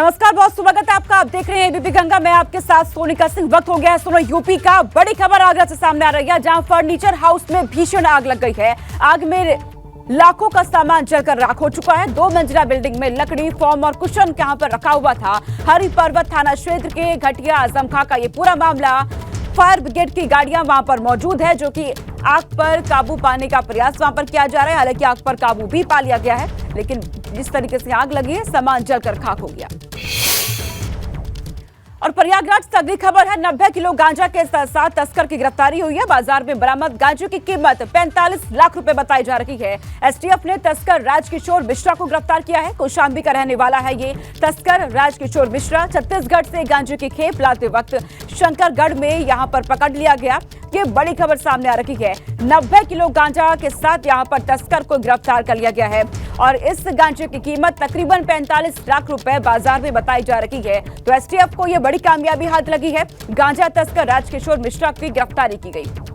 नमस्कार, बहुत स्वागत है आपका। आप देख रहे हैं एबीपी गंगा, मैं आपके साथ सोनिका सिंह। वक्त हो गया है सुनो यूपी का। बड़ी खबर आगरा से सामने आ रही है, जहां फर्नीचर हाउस में भीषण आग लग गई है। आग में लाखों का सामान जलकर राख हो चुका है। 2 मंजिला बिल्डिंग में लकड़ी, फोम और कुशन यहां पर रखा हुआ था। हरि पर्वत थाना क्षेत्र के घटिया आजम खां का ये पूरा मामला। फायर ब्रिगेड की गाड़ियां वहां पर मौजूद है, जो कि आग पर काबू पाने का प्रयास वहां पर किया जा रहा है। हालांकि आग पर काबू भी पा लिया गया है, लेकिन जिस तरीके से आग लगी है, सामान जलकर खाक हो गया। और प्रयागराज से अगली खबर है। 90 किलो गांजा के साथ तस्कर की गिरफ्तारी हुई है। बाजार में बरामद गांजे की कीमत 45 लाख रुपए बताई जा रही है। एसटीएफ ने तस्कर राजकिशोर मिश्रा को गिरफ्तार किया है। कौशांबी का रहने वाला है ये तस्कर राजकिशोर मिश्रा। छत्तीसगढ़ से गांजे की खेप लाते वक्त शंकरगढ़ में यहां पर पकड़ लिया गया। ये बड़ी खबर सामने आ रही है। 90 किलो गांजा के साथ यहां पर तस्कर को गिरफ्तार कर लिया गया है और इस गांजे की कीमत तकरीबन 45 लाख रुपए बाजार में बताई जा रही है। तो एसटीएफ को यह बड़ी कामयाबी हाथ लगी है। गांजा तस्कर राजकिशोर मिश्रा की गिरफ्तारी की गई।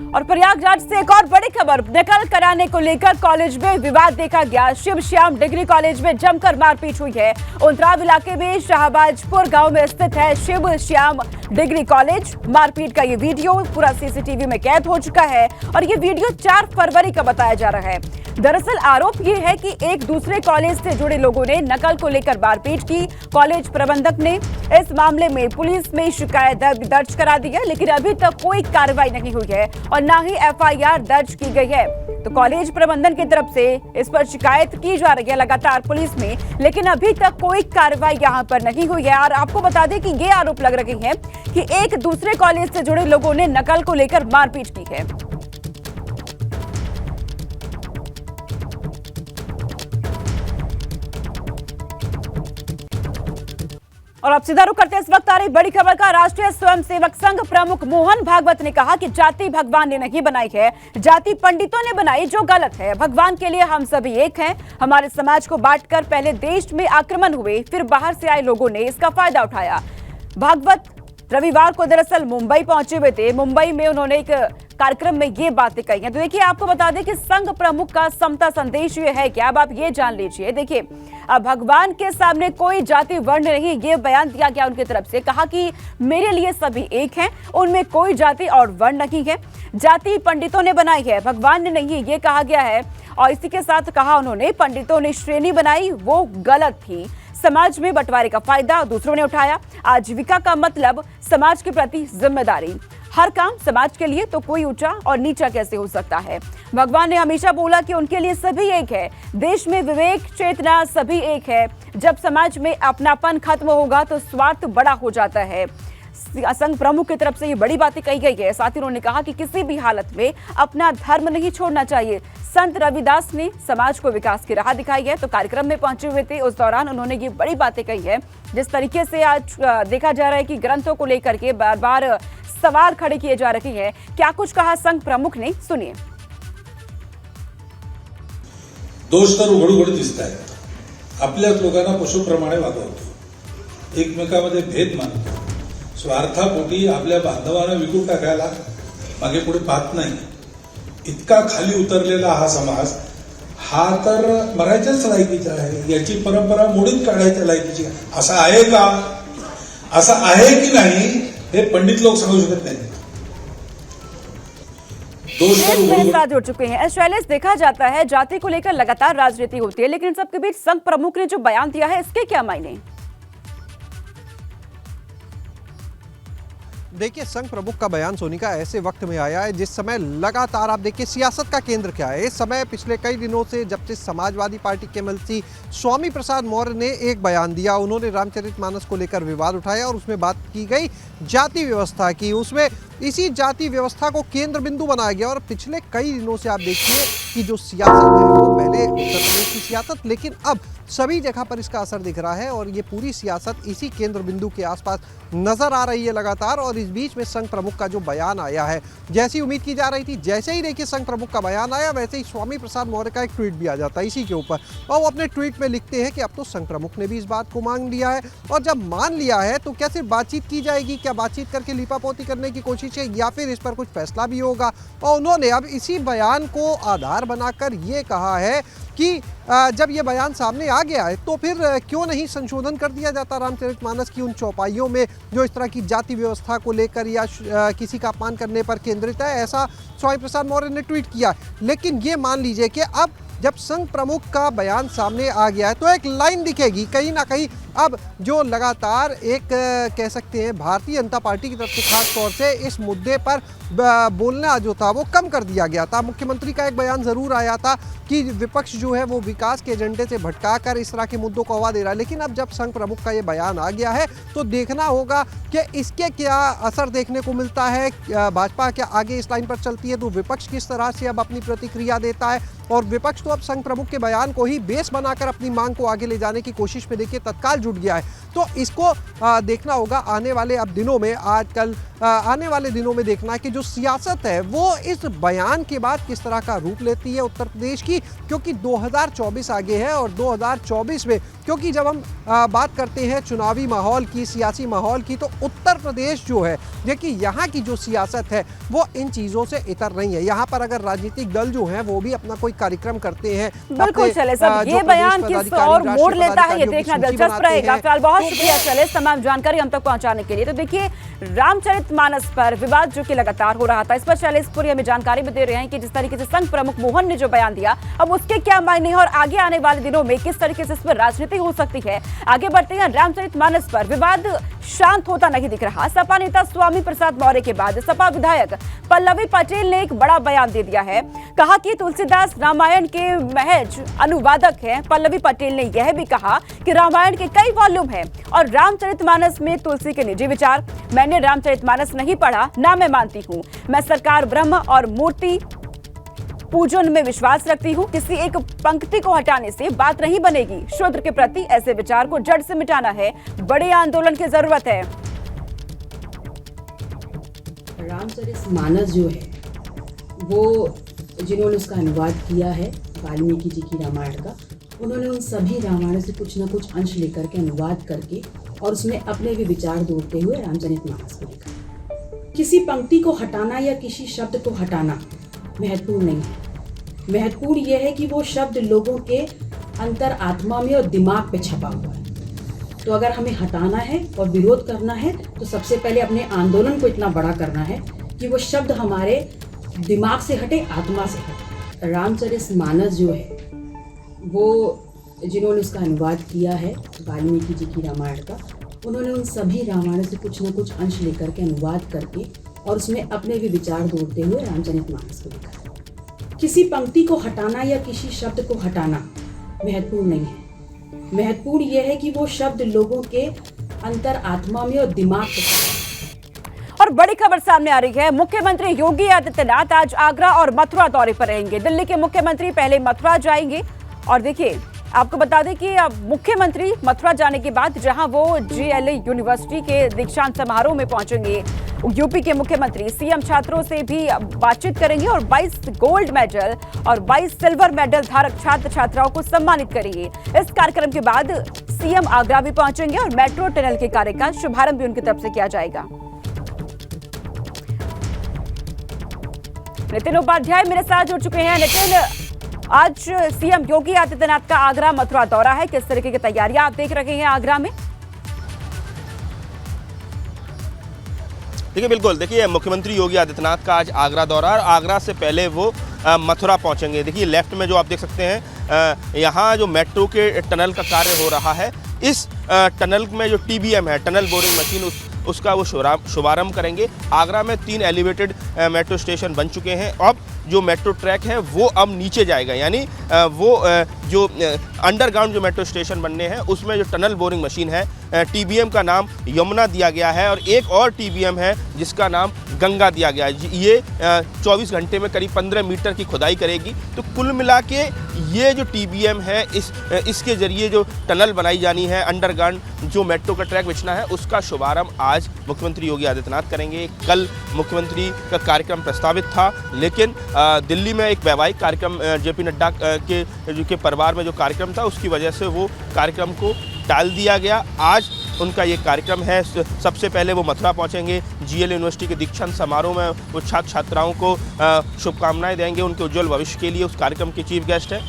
और प्रयागराज से एक और बड़ी खबर। नकल कराने को लेकर कॉलेज में विवाद देखा गया। शिव श्याम डिग्री कॉलेज में जमकर मारपीट हुई है। उंतराव इलाके में शाहबाजपुर गांव में स्थित है शिव श्याम डिग्री कॉलेज। मारपीट का ये वीडियो पूरा सीसीटीवी में कैद हो चुका है और ये वीडियो 4 फरवरी का बताया जा रहा है। दरअसल आरोप ये है कि एक दूसरे कॉलेज से जुड़े लोगों ने नकल को लेकर मारपीट की। कॉलेज प्रबंधक ने इस मामले में पुलिस में शिकायत दर्ज करा दी है, लेकिन अभी तक कोई कार्रवाई नहीं हुई है और न ही एफआईआर दर्ज की गई है। तो कॉलेज प्रबंधन की तरफ से इस पर शिकायत की जा रही है लगातार पुलिस में, लेकिन अभी तक कोई कार्रवाई यहां पर नहीं हुई है। और आपको बता दें कि ये आरोप लग रहे हैं कि एक दूसरे कॉलेज से जुड़े लोगों ने नकल को लेकर मारपीट की है। और अब सीधा रुख करते हैं इस वक्त आ रही बड़ी खबर का। राष्ट्रीय स्वयंसेवक संघ प्रमुख मोहन भागवत ने कहा कि जाति भगवान ने नहीं बनाई है, जाति पंडितों ने बनाई, जो गलत है। भगवान के लिए हम सभी एक हैं। हमारे समाज को बांटकर पहले देश में आक्रमण हुए, फिर बाहर से आए लोगों ने इसका फायदा उठाया। भागवत रविवार को दरअसल मुंबई पहुंचे हुए थे। मुंबई में उन्होंने एक कार्यक्रम में ये बातें कही हैं। तो देखिए, आपको बता दें कि संघ प्रमुख का समता संदेश ये है कि अब आप ये जान लीजिए। देखिए, अब भगवान के सामने कोई जाति वर्ण नहीं, ये बयान दिया गया उनकी तरफ से। कहा कि मेरे लिए सभी एक हैं, उनमें कोई जाति और वर्ण नहीं है। जाति पंडितों ने बनाई है, भगवान ने नहीं, ये कहा गया है। और इसी के साथ कहा उन्होंने, पंडितों ने श्रेणी बनाई, वो गलत थी। समाज में बंटवारे का फायदा दूसरों ने उठाया। आजीविका का मतलब समाज के प्रति जिम्मेदारी। हर काम समाज के लिए, तो कोई ऊंचा और नीचा कैसे हो सकता है। भगवान ने हमेशा बोला कि उनके लिए सभी एक है। देश में विवेक चेतना सभी एक है। जब समाज में अपनापन खत्म होगा तो स्वार्थ बड़ा हो जाता है। संघ प्रमुख की तरफ से ये बड़ी बातें कही गई है। साथ ही उन्होंने कहा कि किसी भी हालत में अपना धर्म नहीं छोड़ना चाहिए। संत रविदास ने समाज को विकास की राह दिखाई है। तो कार्यक्रम में पहुंचे हुए थे, उस दौरान उन्होंने ये बड़ी बातें कही है। जिस तरीके से आज देखा जा रहा है कि ग्रंथों को लेकर के बार बार सवाल खड़े किए जा रहे हैं। क्या कुछ कहा संघ प्रमुख ने, सुनिए। दोष तर उघड उघड दिसत आहेत। आपल्याच लोकांना पशुप्रमाणे वागवतो, एकमेकांमध्ये भेद मानतो, स्वार्थापोटी आपल्या बांधवांना विकून टाकायला मागे पुढे पाहत नाही। इतका खाली उतरलेला हा समाज हा तर मरायच्याच लायकीचा आहे। याची परंपरा मोडीत काढायच्या लायकीची असं आहे का? असं आहे की नाही हे पंडित लोग समझ सकते नहीं। साथ जुड़ चुके हैं शैलेश। देखा जाता है जाति को लेकर लगातार राजनीति होती है, लेकिन सबके बीच संघ प्रमुख ने जो बयान दिया है, इसके क्या मायने? देखिए, संघ प्रमुख का बयान सोनिका ऐसे वक्त में आया है जिस समय लगातार आप देखिए सियासत का केंद्र क्या है। इस समय पिछले कई दिनों से जब से समाजवादी पार्टी के एमएलसी स्वामी प्रसाद मौर्य ने एक बयान दिया, उन्होंने रामचरितमानस को लेकर विवाद उठाया और उसमें बात की गई जाति व्यवस्था की। उसमें इसी जाति व्यवस्था को केंद्र बिंदु बनाया गया और पिछले कई दिनों से आप देखिए कि जो सियासत है वो पहले उत्तर प्रदेश की सियासत, लेकिन अब सभी जगह पर इसका असर दिख रहा है और ये पूरी सियासत इसी केंद्र बिंदु के आसपास नजर आ रही है लगातार। और इस बीच में संघ प्रमुख का जो बयान आया है, जैसी उम्मीद की जा रही थी, जैसे ही देखिए संघ प्रमुख का बयान आया, वैसे ही स्वामी प्रसाद मौर्य का एक ट्वीट भी आ जाता है इसी के ऊपर और वो अपने ट्वीट में लिखते हैं कि अब तो संघ प्रमुख ने भी इस बात को मान लिया है। और जब मान लिया है तो क्या सिर्फ बातचीत की जाएगी? क्या बातचीत करके लीपापोती करने की कोशिश है या फिर इस पर कुछ फैसला भी होगा? और उन्होंने अब इसी बयान को आधार बनाकर ये कहा है कि जब ये बयान सामने आ गया है तो फिर क्यों नहीं संशोधन कर दिया जाता रामचरितमानस की उन चौपाइयों में जो इस तरह की जाति व्यवस्था को लेकर या किसी का अपमान करने पर केंद्रित है। ऐसा स्वामी प्रसाद मौर्य ने ट्वीट किया। लेकिन ये मान लीजिए कि अब जब संघ प्रमुख का बयान सामने आ गया है तो एक लाइन दिखेगी कहीं ना कहीं। अब जो लगातार एक कह सकते हैं भारतीय जनता पार्टी की तरफ से खास तौर से इस मुद्दे पर बोलना जो था वो कम कर दिया गया था। मुख्यमंत्री का एक बयान ज़रूर आया था कि विपक्ष जो है वो विकास के एजेंडे से भटकाकर इस तरह के मुद्दों को हवा दे रहा है। लेकिन अब जब संघ प्रमुख का ये बयान आ गया है तो देखना होगा कि इसके क्या असर देखने को मिलता है। भाजपा क्या आगे इस लाइन पर चलती है तो विपक्ष किस तरह से अब अपनी प्रतिक्रिया देता है। और विपक्ष तो अब संघ प्रमुख के बयान को ही बेस बनाकर अपनी मांग को आगे ले जाने की कोशिश में देखिए तत्काल जुट गया है। तो इसको देखना होगा आने वाले अब दिनों में, आजकल आने वाले दिनों में देखना है कि जो सियासत है वो इस बयान के बाद किस तरह का रूप लेती है उत्तर प्रदेश की। क्योंकि 2024 आगे है और 2024 में क्योंकि जब हम बात करते हैं चुनावी माहौल की, सियासी माहौल की, तो उत्तर प्रदेश जो है देखिए यहाँ की जो सियासत है वो इन चीज़ों से इतर नहीं है। यहाँ पर अगर राजनीतिक दल जो हैं वो भी अपना कोई कार्यक्रम करते हैं। बिल्कुल चले सब ये बयान किस और मोड़ लेता है ये देखना दिलचस्प रहेगा। फिलहाल बहुत शुक्रिया चले तमाम जानकारी हम तक पहुंचाने के लिए। तो देखिए रामचरितमानस पर विवाद जो कि लगातार हो रहा था, इस पर शैलेश पुरी हमें जानकारी भी दे रहे हैं कि जिस तरीके से संघ प्रमुख मोहन ने जो बयान दिया अब उसके क्या मायने हैं और आगे आने वाले दिनों में किस तरीके से इस पर राजनीति हो सकती है। आगे बढ़ते हैं। रामचरितमानस पर विवाद शांत होता नहीं दिख रहा। सपा नेता स्वामी प्रसाद मौर्य के बाद सपा विधायक पल्लवी पटेल ने एक बड़ा बयान दे दिया है। कहा कि तुलसीदास रामायण के महज अनुवादक हैं। पल्लवी पटेल ने यह भी कहा कि रामायण के कई वॉल्यूम हैं और रामचरितमानस में तुलसी के निजी विचार। मैंने रामचरितमानस नहीं पढ़ा, ना मैं मानती हूं। मैं सरकार ब्रह्म और मूर्ति पूजन में विश्वास रखती हूं। किसी एक पंक्ति को हटाने से बात नहीं बनेगी। शूद्र के प्रति ऐसे विचार को जड़ से मिटाना है। बड़े आंदोलन की जरूरत है। रामचरितमानस जो है वो जिन्होंने उसका अनुवाद किया है वाल्मीकि जी की रामायण का, उन्होंने उन सभी रामायणों से कुछ न कुछ अंश लेकर के अनुवाद करके और उसमें अपने भी विचार जोड़ते हुए रामचरितमानस को लिखा। किसी पंक्ति को हटाना या किसी शब्द को हटाना महत्वपूर्ण नहीं है। महत्वपूर्ण यह है कि वो शब्द लोगों के अंतर आत्मा में और दिमाग पे छपा हुआ है। तो अगर हमें हटाना है और विरोध करना है तो सबसे पहले अपने आंदोलन को इतना बड़ा करना है कि वो शब्द हमारे दिमाग से हटे, आत्मा से हटे। रामचरितमानस जो है वो जिन्होंने उसका अनुवाद किया है वाल्मीकि जी की रामायण का, उन्होंने उन सभी रामायणों से कुछ न कुछ अंश लेकर के अनुवाद करके और उसमें अपने भी विचार जोड़ते हुए रामचरितमानस को लिखा। किसी पंक्ति को हटाना या किसी शब्द को हटाना महत्वपूर्ण नहीं है। महत्वपूर्ण यह है कि वो शब्द लोगों के अंतर आत्मा में और दिमाग पे। और बड़ी खबर सामने आ रही है। मुख्यमंत्री योगी आदित्यनाथ आज आगरा और मथुरा दौरे पर रहेंगे। दिल्ली के मुख्यमंत्री पहले मथुरा जाएंगे और देखिए आपको बता दें कि अब मुख्यमंत्री मथुरा जाने के बाद जहां वो जीएलई यूनिवर्सिटी के दीक्षांत समारोह में पहुंचेंगे, यूपी के मुख्यमंत्री सीएम छात्रों से भी बातचीत करेंगे और 22 गोल्ड मेडल और 22 सिल्वर मेडल धारक छात्र छात्राओं को सम्मानित करेंगे। इस कार्यक्रम के बाद सीएम आगरा भी पहुंचेंगे और मेट्रो टनल के कार्य का शुभारंभ भी उनकी तरफ से किया जाएगा। नितिन उपाध्याय मेरे साथ जुड़ चुके हैं। नितिन, आज सीएम योगी आदित्यनाथ का आगरा मथुरा दौरा है, किस तरीके की तैयारियां आप देख रहे हैं आगरा में? देखिए बिल्कुल, देखिए मुख्यमंत्री योगी आदित्यनाथ का आज आगरा दौरा और आगरा से पहले वो मथुरा पहुंचेंगे। देखिए लेफ्ट में जो आप देख सकते हैं यहाँ जो मेट्रो के टनल का कार्य हो रहा है, इस टनल में जो टीबीएम है, टनल बोरिंग मशीन, उसका वो शुभारंभ करेंगे। आगरा में 3 एलिवेटेड मेट्रो स्टेशन बन चुके हैं। अब जो मेट्रो ट्रैक है वो अब नीचे जाएगा, यानी वो जो अंडरग्राउंड जो मेट्रो स्टेशन बनने हैं उसमें जो टनल बोरिंग मशीन है, टीबीएम का नाम यमुना दिया गया है और एक और टीबीएम है जिसका नाम गंगा दिया गया है। ये 24 घंटे में करीब 15 मीटर की खुदाई करेगी। तो कुल मिला के ये जो टीबीएम है इसके जरिए जो टनल बनाई जानी है, अंडरग्राउंड जो मेट्रो का ट्रैक बिछना है, उसका शुभारंभ आज मुख्यमंत्री योगी आदित्यनाथ करेंगे। कल मुख्यमंत्री का कार्यक्रम प्रस्तावित था, लेकिन दिल्ली में एक वैवाहिक कार्यक्रम जेपी नड्डा के परिवार में जो कार्यक्रम था उसकी वजह से वो कार्यक्रम को टाल दिया गया। आज उनका ये कार्यक्रम है। सबसे पहले वो मथुरा पहुंचेंगे। जीएल यूनिवर्सिटी के दीक्षांत समारोह में वो छात्र छात्राओं को शुभकामनाएं देंगे उनके उज्जवल भविष्य के लिए। उस कार्यक्रम के चीफ गेस्ट है।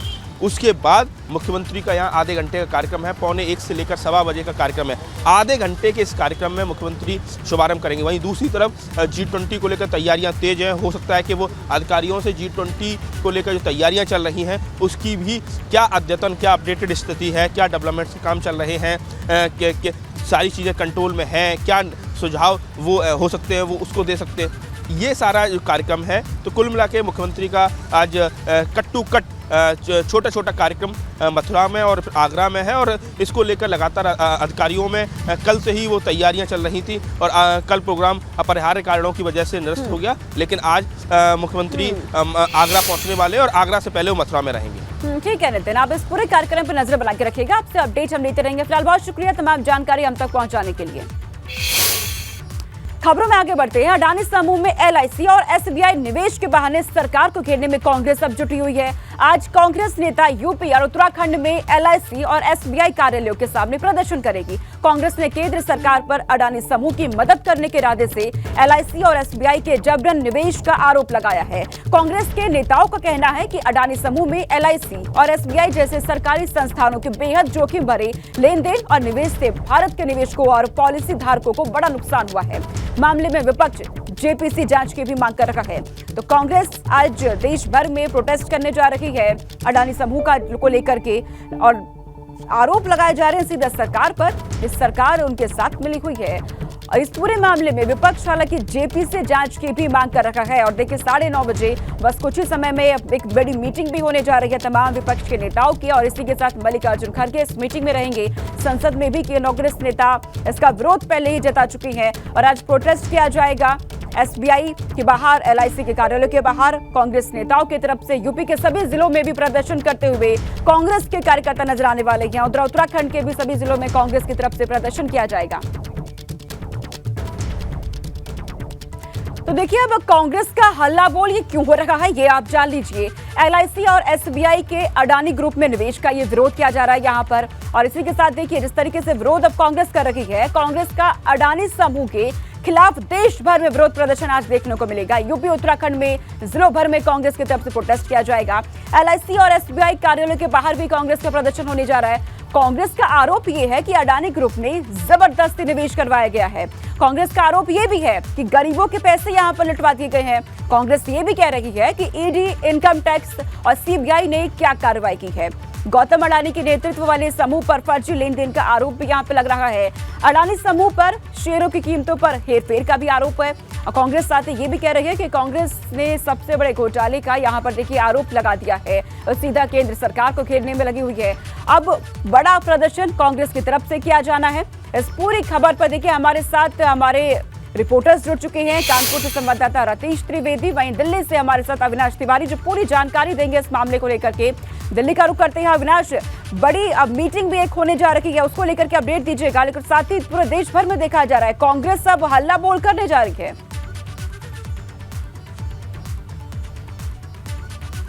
उसके बाद मुख्यमंत्री का यहाँ आधे घंटे का कार्यक्रम है, 12:45 से लेकर 1:15 बजे का कार्यक्रम है। आधे घंटे के इस कार्यक्रम में मुख्यमंत्री शुभारंभ करेंगे। वहीं दूसरी तरफ G20 को लेकर तैयारियां तेज हैं। हो सकता है कि वो अधिकारियों से G20 को लेकर जो तैयारियां चल रही हैं उसकी भी क्या अद्यतन, क्या अपडेटेड स्थिति है, क्या डेवलपमेंट्स के काम चल रहे हैं, सारी चीज़ें कंट्रोल में हैं, क्या सुझाव वो हो सकते हैं वो उसको दे सकते हैं। ये सारा जो कार्यक्रम है, तो कुल मिला के मुख्यमंत्री का आज कट टू कट छोटा छोटा कार्यक्रम मथुरा में और आगरा में है और इसको लेकर लगातार अधिकारियों में कल से ही वो तैयारियां चल रही थी और कल प्रोग्राम अपरिहार्य कारणों की वजह से निरस्त हो गया, लेकिन आज मुख्यमंत्री आगरा पहुंचने वाले और आगरा से पहले वो मथुरा में रहेंगे। ठीक है नितिन, आप इस पूरे कार्यक्रम पर नजर बना के रखिएगा, आपसे अपडेट हम लेते रहेंगे। फिलहाल बहुत शुक्रिया तमाम जानकारी हम तक पहुंचाने के लिए। खबरों में आगे बढ़ते हैं। अडानी समूह में LIC और SBI निवेश के बहाने सरकार को घेरने में कांग्रेस अब जुटी हुई है। आज कांग्रेस नेता यूपी और उत्तराखंड में LIC और SBI कार्यालयों के सामने प्रदर्शन करेगी। कांग्रेस ने केंद्र सरकार पर अडानी समूह की मदद करने के इरादे से LIC और SBI के जबरन निवेश का आरोप लगाया है। कांग्रेस के नेताओं का कहना है कि अडानी समूह में LIC और SBI जैसे सरकारी संस्थानों के बेहद जोखिम भरे लेन देन और निवेश से भारत के निवेशकों और पॉलिसी धारकों को बड़ा नुकसान हुआ है। मामले में विपक्ष JPC जांच की भी मांग कर रहा है। तो कांग्रेस आज देश भर में प्रोटेस्ट करने जा रही है अडानी समूह को लेकर के और आरोप लगाए जा रहे हैं सीधा सरकार पर। इस सरकार उनके साथ मिली हुई है और इस पूरे मामले में विपक्ष हालांकि JPC जांच की भी मांग कर रखा है। और देखिए 9:30 बजे बस कुछ ही समय में एक बड़ी मीटिंग भी होने जा रही है तमाम विपक्ष के नेताओं की और इसी के साथ मल्लिकार्जुन खड़गे इस मीटिंग में रहेंगे। संसद में भी कांग्रेस नेता इसका विरोध पहले ही जता चुकी हैं और आज प्रोटेस्ट किया जाएगा SBI के बाहर, LIC के कार्यालय के बाहर। कांग्रेस नेताओं की तरफ से यूपी के सभी जिलों में भी प्रदर्शन करते हुए कांग्रेस के कार्यकर्ता नजर आने वाले हैं। उधर उत्तराखंड के भी सभी जिलों में कांग्रेस की तरफ से प्रदर्शन किया जाएगा। तो देखिए अब कांग्रेस का हल्ला बोल ये क्यों हो रहा है ये आप जान लीजिए। LIC और SBI के अडानी ग्रुप में निवेश का ये विरोध किया जा रहा है यहाँ पर और इसी के साथ देखिए जिस तरीके से विरोध अब कांग्रेस कर रही है, कांग्रेस का अडानी समूह के खिलाफ देश भर में विरोध प्रदर्शन आज देखने को मिलेगा। यूपी उत्तराखंड में जिलों भर में कांग्रेस की तरफ से प्रोटेस्ट किया जाएगा। LIC और SBI कार्यालय के बाहर भी कांग्रेस का प्रदर्शन होने जा रहा है। कांग्रेस का आरोप यह है कि अडानी ग्रुप ने जबरदस्ती निवेश करवाया गया है। कांग्रेस का आरोप यह भी है कि गरीबों के पैसे यहां पर लुटवा दिए गए हैं। कांग्रेस ये भी कह रही है कि ED, इनकम टैक्स और CBI ने क्या कार्रवाई की है। गौतम अडानी के नेतृत्व वाले समूह पर फर्जी लेन देन का आरोप भी यहाँ पे लग रहा है। अडानी समूह पर शेयरों की कीमतों पर हेरफेर का भी आरोप है और कांग्रेस साथ ही ये भी कह रही है कि कांग्रेस ने सबसे बड़े घोटाले का यहाँ पर देखिए आरोप लगा दिया है और सीधा केंद्र सरकार को घेरने में लगी हुई है। अब बड़ा प्रदर्शन कांग्रेस की तरफ से किया जाना है। इस पूरी खबर पर देखिए हमारे साथ हमारे रिपोर्टर्स जुड़ चुके हैं। कानपुर से संवाददाता रतीश त्रिवेदी, वहीं दिल्ली से हमारे साथ अविनाश तिवारी जो पूरी जानकारी देंगे इस मामले को लेकर के। दिल्ली का रुख करते हैं अविनाश, बड़ी अब मीटिंग भी एक होने जा रही है, उसको लेकर के अपडेट दीजिएगा। लेकिन साथ ही पूरे देश भर में देखा जा रहा है कांग्रेस अब हल्ला बोल करने जा रही है।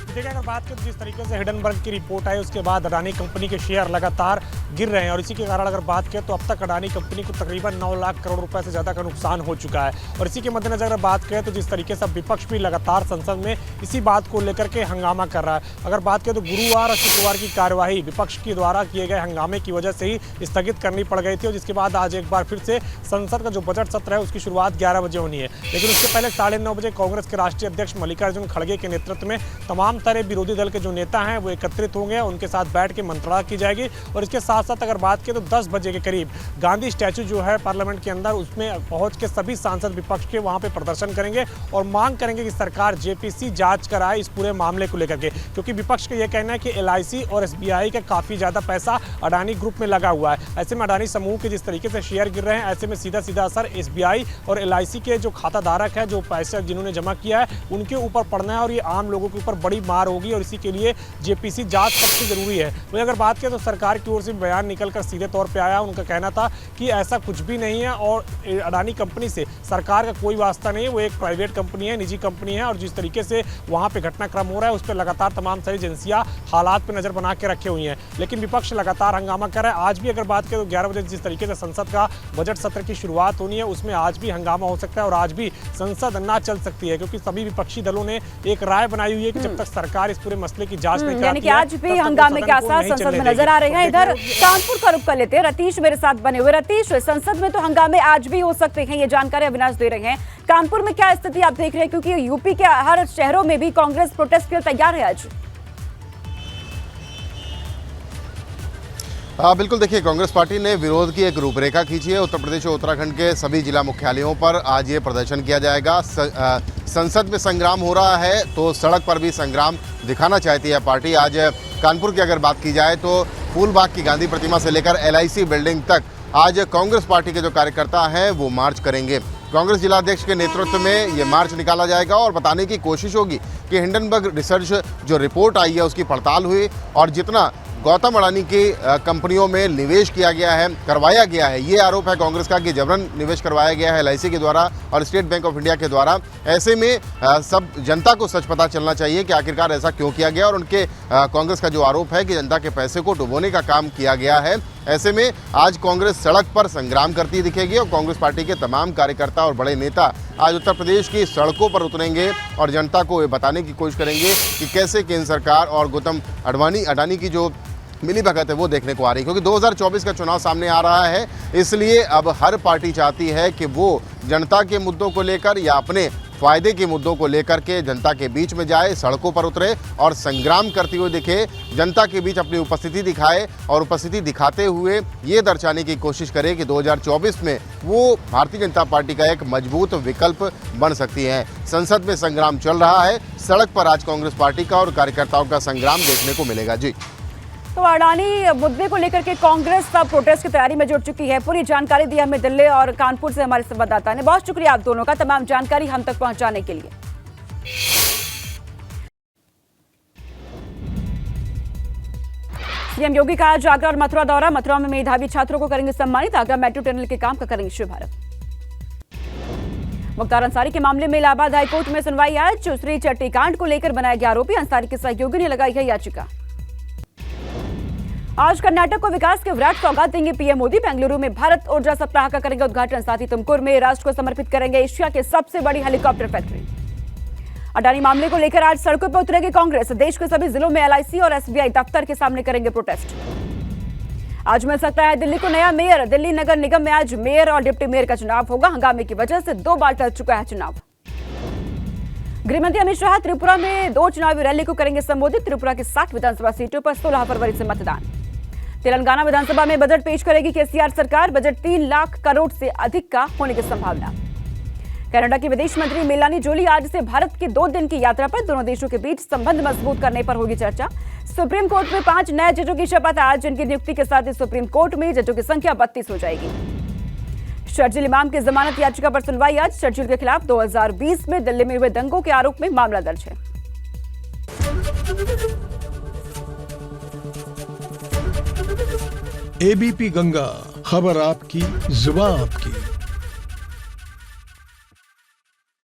देखिए अगर बात करें जिस तरीके से हिडनबर्ग की रिपोर्ट आई उसके बाद अडानी कंपनी के शेयर लगातार गिर रहे हैं और इसी के कारण अगर बात करें तो अब तक अडानी कंपनी को तकरीबन 9 लाख करोड़ रुपए से ज़्यादा का नुकसान हो चुका है। और इसी के मद्देनजर अगर बात करें तो जिस तरीके से विपक्ष भी लगातार संसद में इसी बात को लेकर के हंगामा कर रहा है। अगर बात करें तो गुरुवार और शुक्रवार की कार्यवाही विपक्ष के द्वारा किए गए हंगामे की वजह से ही स्थगित करनी पड़ गई थी और जिसके बाद आज एक बार फिर से संसद का जो बजट सत्र है उसकी शुरुआत 11 बजे होनी है। लेकिन उससे पहले 9:30 बजे कांग्रेस के राष्ट्रीय अध्यक्ष मल्लिकार्जुन खड़गे के नेतृत्व में तमाम तरह विरोधी दल के जो नेता हैं वो एकत्रित होंगे, उनके साथ बैठ के मंत्रणा की जाएगी। और इसके साथ साथ अगर बात करें तो 10 बजे के करीब गांधी स्टैचू जो है पार्लियामेंट के अंदर उसमें पहुंच के सभी सांसद विपक्ष के वहां पे प्रदर्शन करेंगे और मांग करेंगे कि सरकार JPC जांच कराए इस पूरे मामले को लेकर के, क्योंकि विपक्ष का यह कहना है कि LIC और SBI का काफी ज्यादा पैसा अडानी ग्रुप में लगा हुआ है। ऐसे में अडानी समूह के जिस तरीके से शेयर गिर रहे हैं ऐसे में सीधा सीधा असर SBI और LIC के जो खाता धारक है, जो पैसा जिन्होंने जमा किया है उनके ऊपर पड़ना है और ये आम लोगों के ऊपर बड़ी मार होगी और इसी के लिए JPC जांच सबसे जरूरी है। वही अगर बात करें तो सरकार की ओर से बयान निकलकर सीधे तौर पे आया। उनका कहना था कि ऐसा कुछ भी नहीं है और अडानी कंपनी से सरकार का कोई वास्ता नहीं है, वो एक प्राइवेट कंपनी है, निजी कंपनी है और जिस तरीके से वहाँ पे घटनाक्रम हो रहा है उस पर लगातार तमाम सारी एजेंसियाँ हालात पर नज़र बना के रखे हुई हैं। लेकिन विपक्ष लगातार हंगामा कर रहा है। आज भी अगर बात करें तो 11 बजे जिस तरीके से संसद का बजट सत्र की शुरुआत होनी है उसमें आज भी हंगामा हो सकता है और आज भी संसद ना चल सकती है, क्योंकि सभी विपक्षी दलों ने एक राय बनाई हुई है कि जब तक सरकार इस पूरे मसले की जांच नहीं यानी कि आज भी हंगामे के आसार संसद में नजर आ रहे हैं। इधर कानपुर का रुख कर लेते हैं, रतीश मेरे साथ बने हुए। रतीश, संसद में तो हंगामे आज भी हो सकते हैं, ये जानकारी अविनाश दे रहे हैं। कानपुर में क्या स्थिति आप देख रहे हैं, क्योंकि यूपी के हर शहरों में भी कांग्रेस प्रोटेस्ट के लिए तैयार है आज? बिल्कुल, देखिए कांग्रेस पार्टी ने विरोध की एक रूपरेखा खींची है। उत्तर प्रदेश और उत्तराखंड के सभी जिला मुख्यालयों पर आज ये प्रदर्शन किया जाएगा। संसद में संग्राम हो रहा है तो सड़क पर भी संग्राम दिखाना चाहती है पार्टी। आज कानपुर की अगर बात की जाए तो फूलबाग की गांधी प्रतिमा से लेकर LIC बिल्डिंग तक आज कांग्रेस पार्टी के जो कार्यकर्ता हैं वो मार्च करेंगे। कांग्रेस जिलाध्यक्ष के नेतृत्व में ये मार्च निकाला जाएगा और बताने की कोशिश होगी कि हिंडनबर्ग रिसर्च जो रिपोर्ट आई है उसकी पड़ताल हुई और जितना गौतम अडानी की कंपनियों में निवेश किया गया है, करवाया गया है, ये आरोप है कांग्रेस का कि जबरन निवेश करवाया गया है LIC के द्वारा और स्टेट बैंक ऑफ इंडिया के द्वारा। ऐसे में सब जनता को सच पता चलना चाहिए कि आखिरकार ऐसा क्यों किया गया और उनके कांग्रेस का जो आरोप है कि जनता के पैसे को डुबोने का काम किया गया है। ऐसे में आज कांग्रेस सड़क पर संग्राम करती दिखेगी और कांग्रेस पार्टी के तमाम कार्यकर्ता और बड़े नेता आज उत्तर प्रदेश की सड़कों पर उतरेंगे और जनता को ये बताने की कोशिश करेंगे कि कैसे केंद्र सरकार और गौतम अडानी की जो मिली भगत है वो देखने को आ रही है। क्योंकि 2024 का चुनाव सामने आ रहा है, इसलिए अब हर पार्टी चाहती है कि वो जनता के मुद्दों को लेकर या अपने फायदे के मुद्दों को लेकर के जनता के बीच में जाए, सड़कों पर उतरे और संग्राम करते हुए दिखे, जनता के बीच अपनी उपस्थिति दिखाए और उपस्थिति दिखाते हुए ये दर्शाने की कोशिश करे कि 2024 में वो भारतीय जनता पार्टी का एक मजबूत विकल्प बन सकती है। संसद में संग्राम चल रहा है, सड़क पर आज कांग्रेस पार्टी का और कार्यकर्ताओं का संग्राम देखने को मिलेगा। जी, तो अडानी मुद्दे को लेकर के कांग्रेस सब प्रोटेस्ट की तैयारी में जुट चुकी है। पूरी जानकारी दी हमें दिल्ली और कानपुर से हमारे संवाददाता ने। बहुत शुक्रिया आप दोनों का तमाम जानकारी हम तक पहुंचाने के लिए। सीएम योगी का आज आगरा और मथुरा दौरा। मथुरा में मेधावी छात्रों को करेंगे सम्मानित। आगरा मेट्रो टनल के काम का करेंगे शुभारंभ। मुख्तार अंसारी के मामले में इलाहाबाद हाईकोर्ट में सुनवाई आज। सुश्री चट्टी कांड को लेकर बनाया गया आरोपी। अंसारी के सहयोगी ने लगाई है याचिका। आज कर्नाटक को विकास के विराट सौगात देंगे पीएम मोदी। बेंगलुरु में भारत ऊर्जा सप्ताह का करेंगे उद्घाटन। साथ ही तुमकुर में राष्ट्र को समर्पित करेंगे एशिया के सबसे बड़ी हेलीकॉप्टर फैक्ट्री। अडानी मामले को लेकर आज सड़कों पर उतरेगी कांग्रेस। देश के सभी जिलों में LIC और SBI दफ्तर के सामने करेंगे प्रोटेस्ट। आज मिल सकता है दिल्ली को नया मेयर। दिल्ली नगर निगम में आज मेयर और डिप्टी मेयर का चुनाव होगा। हंगामे की वजह से 2 बार टल चुका है चुनाव। गृहमंत्री अमित शाह त्रिपुरा में 2 चुनावी रैली को करेंगे संबोधित। त्रिपुरा की 60 विधानसभा सीटों पर 16 फरवरी से मतदान। तेलंगाना विधानसभा में बजट पेश करेगी केसीआर सरकार। बजट 3 लाख करोड़ से अधिक का होने की संभावना। कनाडा की विदेश मंत्री मेलानी जोली आज से भारत की 2 दिन की यात्रा पर। दोनों देशों के बीच संबंध मजबूत करने पर होगी चर्चा। सुप्रीम कोर्ट में 5 नए जजों की शपथ आज। इनकी नियुक्ति के साथ ही सुप्रीम कोर्ट में जजों की संख्या 32 हो जाएगी। शर्जील इमाम की जमानत याचिका पर सुनवाई आज। शर्जील के खिलाफ 2020 में दिल्ली में हुए दंगों के आरोप में मामला दर्ज है। ABP गंगा, खबर आपकी, जुबान आपकी।